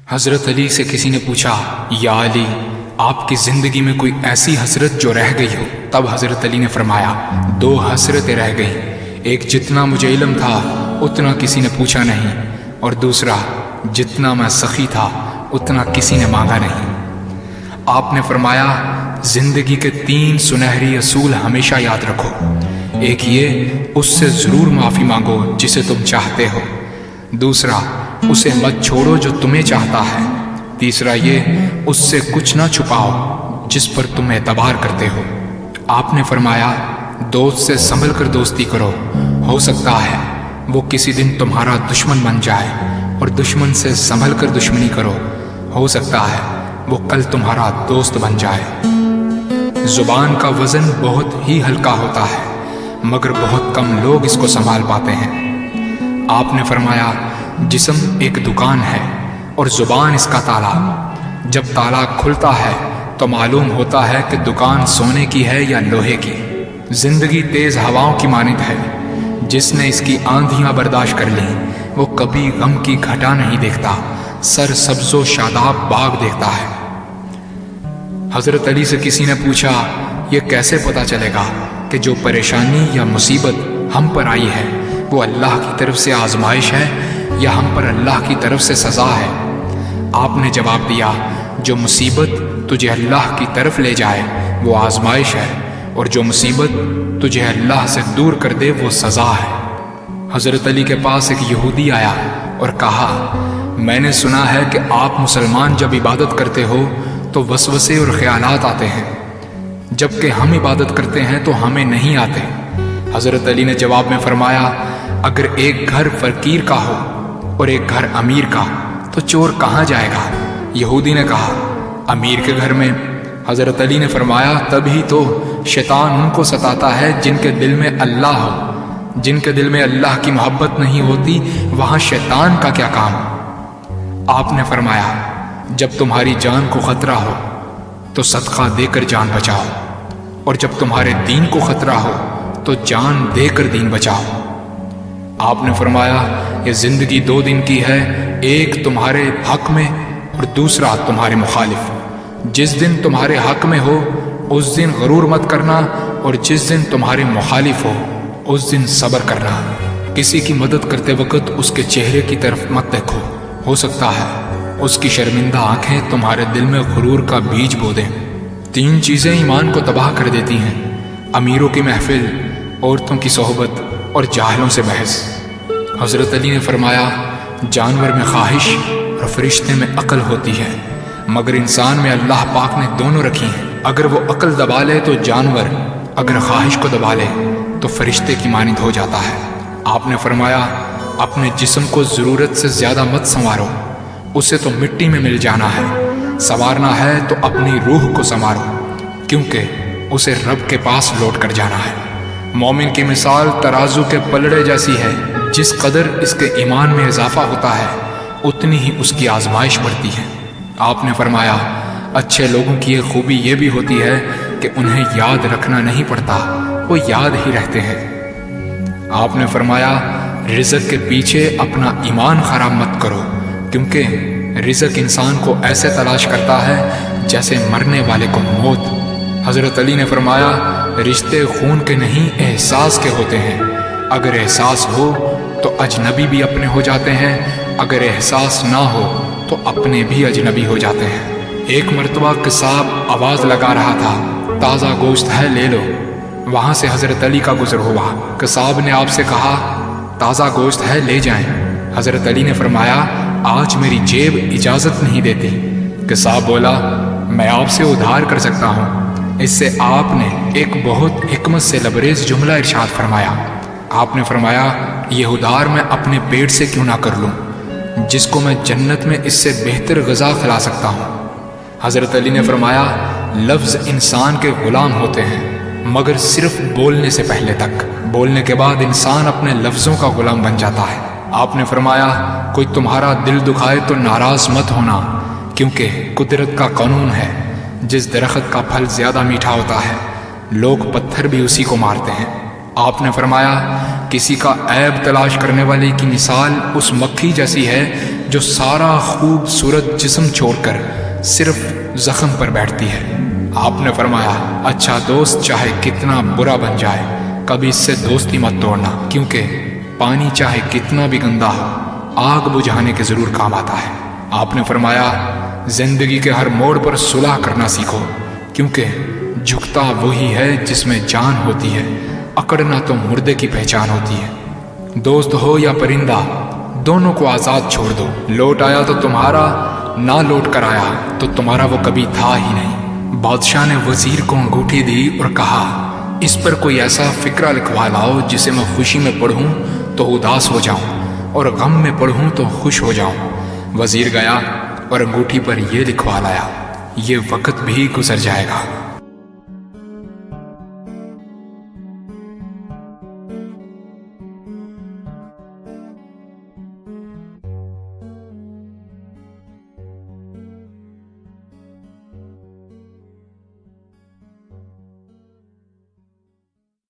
حضرت علی سے کسی نے پوچھا، یا علی، آپ کی زندگی میں کوئی ایسی حسرت جو رہ گئی ہو؟ تب حضرت علی نے فرمایا، 2 حسرتیں رہ گئیں، ایک جتنا مجھے علم تھا اتنا کسی نے پوچھا نہیں، اور دوسرا جتنا میں سخی تھا اتنا کسی نے مانگا نہیں۔ آپ نے فرمایا، زندگی کے 3 سنہری اصول ہمیشہ یاد رکھو۔ ایک یہ، اس سے ضرور معافی مانگو جسے تم چاہتے ہو۔ دوسرا، اسے مت چھوڑو جو تمہیں چاہتا ہے۔ تیسرا یہ، اس سے کچھ نہ چھپاؤ جس پر تم اعتبار کرتے ہو۔ آپ نے فرمایا، دوست سے سنبھل کر دوستی کرو، ہو سکتا ہے وہ کسی دن تمہارا دشمن بن جائے، اور دشمن سے سنبھل کر دشمنی کرو، ہو سکتا ہے وہ کل تمہارا دوست بن جائے۔ زبان کا وزن بہت ہی ہلکا ہوتا ہے، مگر بہت کم لوگ اس کو سنبھال پاتے ہیں۔ آپ نے فرمایا، جسم ایک دکان ہے اور زبان اس کا تالا۔ جب تالا کھلتا ہے تو معلوم ہوتا ہے کہ دکان سونے کی ہے یا لوہے کی۔ زندگی تیز ہواؤں کی مانند ہے، جس نے اس کی آندھیاں برداشت کر لیں وہ کبھی غم کی گھٹا نہیں دیکھتا، سر سبز و شاداب باغ دیکھتا ہے۔ حضرت علی سے کسی نے پوچھا، یہ کیسے پتا چلے گا کہ جو پریشانی یا مصیبت ہم پر آئی ہے وہ اللہ کی طرف سے آزمائش ہے یا ہم پر اللہ کی طرف سے سزا ہے؟ آپ نے جواب دیا، جو مصیبت تجھے اللہ کی طرف لے جائے وہ آزمائش ہے، اور جو مصیبت تجھے اللہ سے دور کر دے وہ سزا ہے۔ حضرت علی کے پاس ایک یہودی آیا اور کہا، میں نے سنا ہے کہ آپ مسلمان جب عبادت کرتے ہو تو وسوسے اور خیالات آتے ہیں، جبکہ ہم عبادت کرتے ہیں تو ہمیں نہیں آتے۔ حضرت علی نے جواب میں فرمایا، اگر ایک گھر فقیر کا ہو اور ایک گھر امیر کا تو چور کہاں جائے گا؟ یہودی نے کہا، امیر کے گھر میں۔ حضرت علی نے فرمایا، تبھی تو شیطان ان کو ستاتا ہے جن کے دل میں اللہ ہو۔ جن کے دل میں اللہ کی محبت نہیں ہوتی وہاں شیطان کا کیا کام؟ آپ نے فرمایا، جب تمہاری جان کو خطرہ ہو تو صدقہ دے کر جان بچاؤ، اور جب تمہارے دین کو خطرہ ہو تو جان دے کر دین بچاؤ۔ آپ نے فرمایا، یہ زندگی 2 دن کی ہے، ایک تمہارے حق میں اور دوسرا تمہارے مخالف۔ جس دن تمہارے حق میں ہو اس دن غرور مت کرنا، اور جس دن تمہارے مخالف ہو اس دن صبر کرنا۔ کسی کی مدد کرتے وقت اس کے چہرے کی طرف مت دیکھو، ہو سکتا ہے اس کی شرمندہ آنکھیں تمہارے دل میں غرور کا بیج بو دیں۔ 3 چیزیں ایمان کو تباہ کر دیتی ہیں، امیروں کی محفل، عورتوں کی صحبت اور جاہلوں سے بحث۔ حضرت علی نے فرمایا، جانور میں خواہش اور فرشتے میں عقل ہوتی ہے، مگر انسان میں اللہ پاک نے دونوں رکھی ہیں۔ اگر وہ عقل دبا لے تو جانور، اگر خواہش کو دبا لے تو فرشتے کی مانند ہو جاتا ہے۔ آپ نے فرمایا، اپنے جسم کو ضرورت سے زیادہ مت سنوارو، اسے تو مٹی میں مل جانا ہے۔ سنوارنا ہے تو اپنی روح کو سنوارو، کیونکہ اسے رب کے پاس لوٹ کر جانا ہے۔ مومن کی مثال ترازو کے پلڑے جیسی ہے، جس قدر اس کے ایمان میں اضافہ ہوتا ہے اتنی ہی اس کی آزمائش بڑھتی ہے۔ آپ نے فرمایا، اچھے لوگوں کی ایک خوبی یہ بھی ہوتی ہے کہ انہیں یاد رکھنا نہیں پڑتا، وہ یاد ہی رہتے ہیں۔ آپ نے فرمایا، رزق کے پیچھے اپنا ایمان خراب مت کرو، کیونکہ رزق انسان کو ایسے تلاش کرتا ہے جیسے مرنے والے کو موت۔ حضرت علی نے فرمایا، رشتے خون کے نہیں احساس کے ہوتے ہیں، اگر احساس ہو تو اجنبی بھی اپنے ہو جاتے ہیں، اگر احساس نہ ہو تو اپنے بھی اجنبی ہو جاتے ہیں۔ ایک مرتبہ قصاب آواز لگا رہا تھا، تازہ گوشت ہے لے لو۔ وہاں سے حضرت علی کا گزر ہوا، قصاب نے آپ سے کہا، تازہ گوشت ہے لے جائیں۔ حضرت علی نے فرمایا، آج میری جیب اجازت نہیں دیتی۔ قصاب بولا، میں آپ سے ادھار کر سکتا ہوں۔ اس سے آپ نے ایک بہت حکمت سے لبریز جملہ ارشاد فرمایا۔ آپ نے فرمایا، یہ ادھار میں اپنے پیٹ سے کیوں نہ کر لوں، جس کو میں جنت میں اس سے بہتر غذا کھلا سکتا ہوں۔ حضرت علی نے فرمایا، لفظ انسان کے غلام ہوتے ہیں مگر صرف بولنے سے پہلے تک، بولنے کے بعد انسان اپنے لفظوں کا غلام بن جاتا ہے۔ آپ نے فرمایا، کوئی تمہارا دل دکھائے تو ناراض مت ہونا، کیونکہ قدرت کا قانون ہے، جس درخت کا پھل زیادہ میٹھا ہوتا ہے لوگ پتھر بھی اسی کو مارتے ہیں۔ آپ نے فرمایا، کسی کا عیب تلاش کرنے والے کی مثال اس مکھی جیسی ہے جو سارا خوبصورت جسم چھوڑ کر صرف زخم پر بیٹھتی ہے۔ آپ نے فرمایا اچھا دوست چاہے کتنا برا بن جائے کبھی اس سے دوستی مت توڑنا، کیونکہ پانی چاہے کتنا بھی گندا ہو آگ بجھانے کے ضرور کام آتا ہے۔ آپ نے فرمایا زندگی کے ہر موڑ پر صلح کرنا سیکھو، کیونکہ جھکتا وہی ہے جس میں جان ہوتی ہے، اکڑنا تو مردے کی پہچان ہوتی ہے۔ دوست ہو یا پرندہ دونوں کو آزاد چھوڑ دو، لوٹ آیا تو تمہارا، نہ لوٹ کر آیا تو تمہارا وہ کبھی تھا ہی نہیں۔ بادشاہ نے وزیر کو انگوٹھی دی اور کہا اس پر کوئی ایسا فقرہ لکھوا لاؤ جسے میں خوشی میں پڑھوں تو اداس ہو جاؤں اور غم میں پڑھوں تو خوش ہو جاؤں۔ وزیر گیا اور انگوٹھی پر یہ لکھوا لایا یہ وقت بھی گزر جائے گا۔